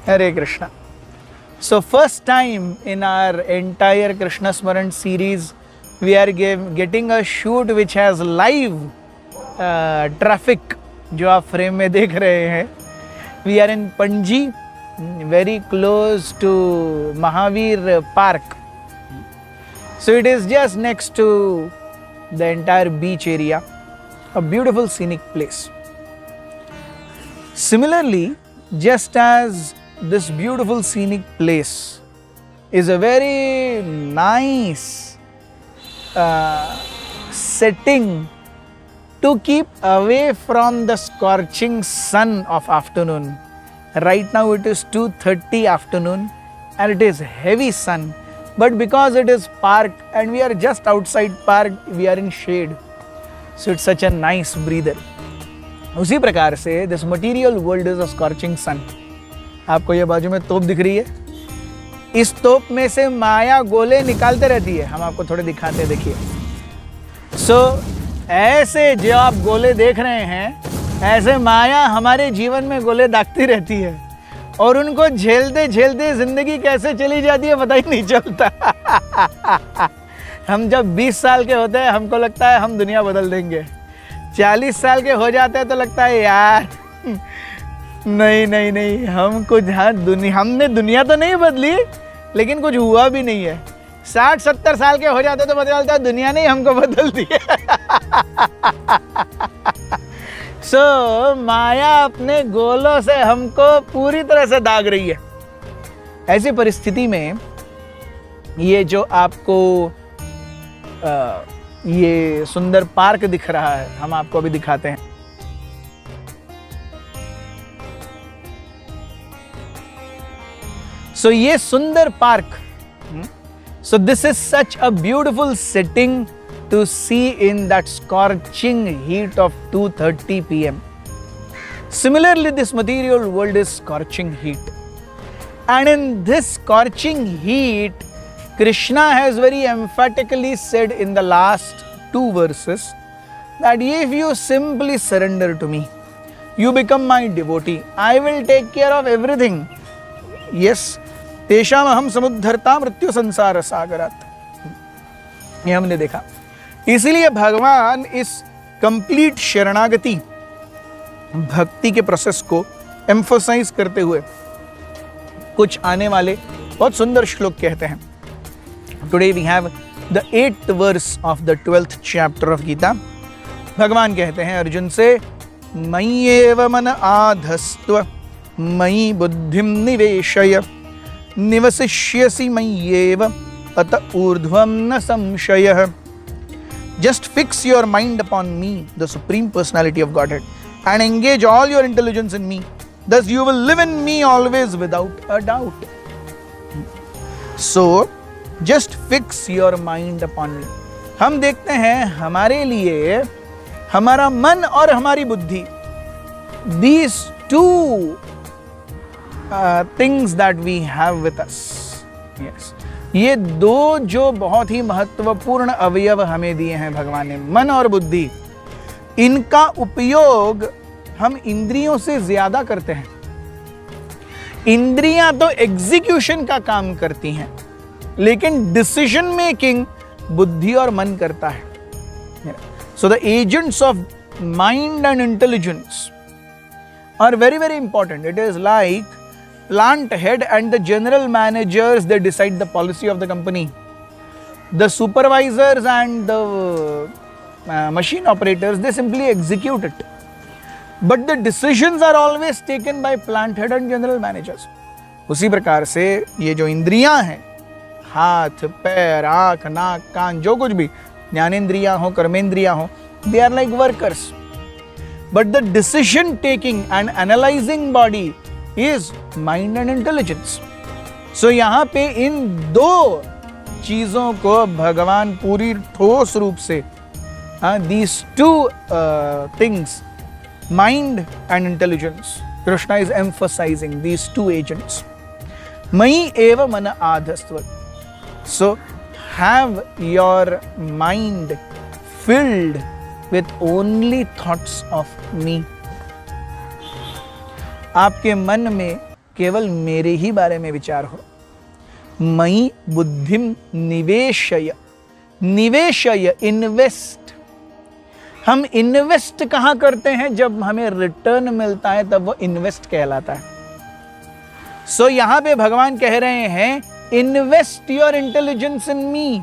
Hare Krishna. So first time in our entire Krishna Smaran series, we are getting a shoot which has live traffic, जो आप frame में देख रहे हैं. We are in Panji, very close to Mahavir Park. So it is just next to the entire beach area, a beautiful scenic place. Similarly, just as this beautiful scenic place is a very nice setting to keep away from the scorching sun of afternoon. Right now it is 2:30 afternoon and it is heavy sun, but because it is park and we are just outside park, we are in shade, so it's such a nice breather. उसी प्रकार से this material world is a scorching sun. आपको ये बाजू में तोप दिख रही है, इस तोप में से माया गोले निकालते रहती है. हम आपको थोड़े दिखाते हैं, देखिए. ऐसे जो आप गोले देख रहे हैं, ऐसे माया हमारे जीवन में गोले दागती रहती है और उनको झेलते झेलते जिंदगी कैसे चली जाती है पता ही नहीं चलता. हम जब 20 साल के होते हैं हमको लगता है हम दुनिया बदल देंगे. 40 साल के हो जाते हैं तो लगता है यार नहीं हम कुछ हमने दुनिया तो नहीं बदली लेकिन कुछ हुआ भी नहीं है. 60-70 साल के हो जाते तो पता चलता है दुनिया ने हमको बदल दिया. माया अपने गोलों से हमको पूरी तरह से दाग रही है. ऐसी परिस्थिति में ये जो आपको ये सुंदर पार्क दिख रहा है, हम आपको अभी दिखाते हैं. ये सुंदर park, so this is such a beautiful setting to see in that scorching heat of 2:30 p.m. Similarly, this material world is scorching heat, and in this scorching heat, Krishna has very emphatically said in the last 2 verses that if you simply surrender to me, you become my devotee, I will take care of everything. Yes, तेषाम अहम समुद्धरता मृत्यु संसार सागरात, ये हमने देखा. इसीलिए भगवान इस कंप्लीट शरणागति भक्ति के प्रोसेस को एम्फोसाइज करते हुए कुछ आने वाले बहुत सुंदर श्लोक कहते हैं. Today we have the 8th verse of the 12th chapter of Gita. भगवान कहते हैं अर्जुन से, मय्येव मन आधस्त्व मयि बुद्धिम निवेशय निवसिष्यसि मय्येव अत ऊर्ध्वं न संशयः. Just fix your mind upon me, the Supreme Personality of Godhead, and engage all your intelligence in me. Thus you will live in me always without a doubt. So, just fix your mind upon me. हम देखते हैं हमारे लिए हमारा मन और हमारी बुद्धि, these two things that we have with us. Yes. ये दो जो बहुत ही महत्वपूर्ण अवयव हमें दिए हैं भगवान ने, मन और बुद्धि, इनका उपयोग हम इंद्रियों से ज्यादा करते हैं. इंद्रियां तो एग्जीक्यूशन का काम करती हैं, लेकिन डिसीजन मेकिंग बुद्धि और मन करता है. So the agents of mind and intelligence are very, very important. It is like plant head and the general managers, they decide the policy of the company. The supervisors and the machine operators, they simply execute it. But the decisions are always taken by plant head and general managers. उसी प्रकार से ये जो इंद्रियां हैं, हाथ, पैर, आंख, नाक, कान, जो कुछ भी ज्ञानेंद्रियां हो, कर्मेंद्रियां हो, they are like workers. But the decision taking and analyzing body is mind and intelligence. So यहाँ पे इन दो चीजों को भगवान पूरी ठोस रूप से these two things, mind and intelligence, Krishna is emphasizing these two agents. Mayi eva mana adhastva. So have your mind filled with only thoughts of me. आपके मन में केवल मेरे ही बारे में विचार हो। मयि बुद्धिम निवेशय, निवेशय इन्वेस्ट। हम इन्वेस्ट कहां करते हैं? जब हमें रिटर्न मिलता है तब वो इन्वेस्ट कहलाता है। सो यहां पे भगवान कह रहे हैं invest your intelligence in me,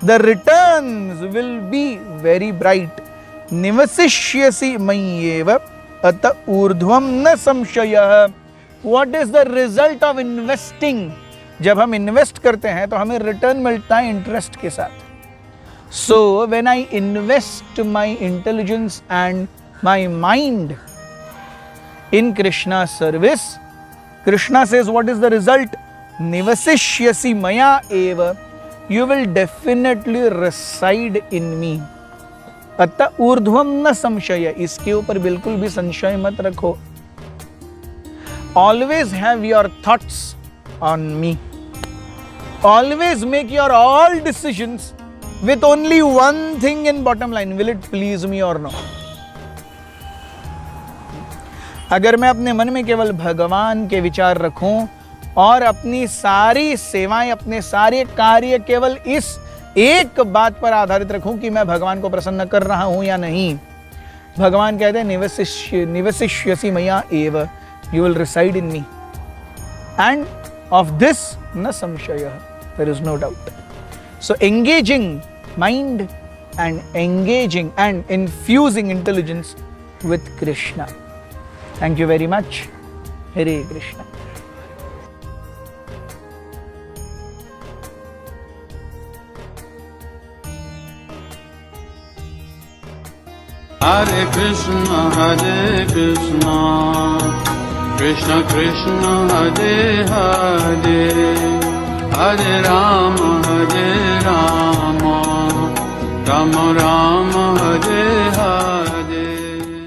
the returns will be very bright. निवसिष्यसि मय्येव अत ऊर्ध्वं न संशयः। What is the result of investing? जब हम इन्वेस्ट करते हैं तो हमें रिटर्न मिलता है इंटरेस्ट के साथ। So when I invest my intelligence and my mind in Krishna's service, Krishna says, what is the result? Nivasishyasi maya eva. You will definitely reside in me. अतः ऊर्ध्वम न संशय, इसके ऊपर बिल्कुल भी संशय मत रखो। Always have your thoughts on me. Always make your all decisions with only one thing in bottom line, will it please me or no? अगर मैं अपने मन में केवल भगवान के विचार रखूं और अपनी सारी सेवाएं, अपने सारे कार्य केवल इस एक बात पर आधारित रखूं कि मैं भगवान को प्रसन्न कर रहा हूं या नहीं, भगवान कहते हैं निवसिष्यसि मया एव, you will reside in me and of this न संशयः, there is no doubt. So engaging mind and engaging and infusing intelligence with Krishna. Thank you very much. Hare Krishna. Hare Krishna, Hare Krishna, Krishna Krishna, Hare Hare, Hare Rama, Hare Rama, Rama Rama, Hare Hare.